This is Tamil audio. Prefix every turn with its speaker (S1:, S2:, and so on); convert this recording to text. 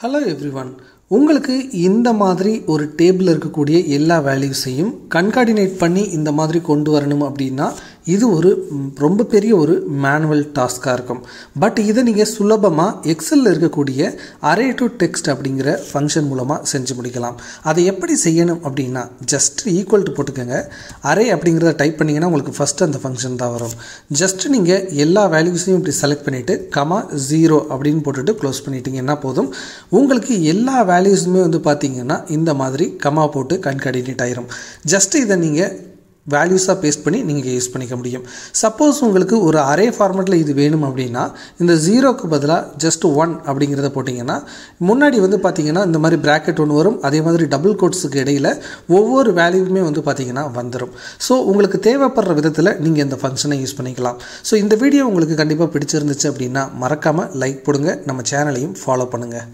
S1: Hello everyone. உங்களுக்கு இந்த மாதிரி ஒரு டேபிள் இருக்கக்கூடிய எல்லா வேல்யூஸையும் கன்கார்டினேட் பண்ணி இந்த மாதிரி கொண்டு வரணும் அப்படின்னா இது ஒரு ரொம்ப பெரிய ஒரு மேனுவல் டாஸ்காக இருக்கும். பட் இதை நீங்கள் சுலபமாக எக்ஸலில் இருக்கக்கூடிய அரே டு டெக்ஸ்ட் அப்படிங்கிற ஃபங்க்ஷன் மூலமாக செஞ்சு முடிக்கலாம். அதை எப்படி செய்யணும் அப்படின்னா ஜஸ்ட் ஈக்குவல் டு போட்டுக்கோங்க. அரே அப்படிங்கிறத டைப் பண்ணிங்கன்னா உங்களுக்கு ஃபஸ்ட்டு அந்த ஃபங்க்ஷன் தான் வரும். ஜஸ்ட் நீங்கள் எல்லா வேல்யூஸையும் இப்படி செலக்ட் பண்ணிவிட்டு (0) அப்படின்னு போட்டுட்டு க்ளோஸ் பண்ணிட்டீங்கன்னா போதும். உங்களுக்கு எல்லா வேல்யூஸுமே வந்து பார்த்தீங்கன்னா இந்த மாதிரி கமா போட்டு கன்கார்டினேட் ஆயிரும். ஜஸ்ட் இதை நீங்கள் வேல்யூஸாக பேஸ்ட் பண்ணி நீங்கள் யூஸ் பண்ணிக்க முடியும். சப்போஸ் உங்களுக்கு ஒரு அரே ஃபார்மேட்டில் இது வேணும் அப்படின்னா இந்த 0க்கு பதிலாக ஜஸ்ட் 1 அப்படிங்கிறத போட்டிங்கன்னா முன்னாடி வந்து பார்த்தீங்கன்னா இந்த மாதிரி ப்ராக்கெட் ஒன்று வரும். அதே மாதிரி டபுள் கோட்ஸுக்கு இடையில் ஒவ்வொரு வேல்யூவுமே வந்து பார்த்தீங்கன்னா வந்துடும். ஸோ உங்களுக்கு தேவைப்படுற விதத்தில் நீங்கள் இந்த ஃபங்க்ஷனை யூஸ் பண்ணிக்கலாம். ஸோ இந்த வீடியோ உங்களுக்கு கண்டிப்பாக பிடிச்சிருந்துச்சு அப்படின்னா மறக்காமல் லைக் போடுங்க. நம்ம சேனலையும் ஃபாலோ பண்ணுங்கள்.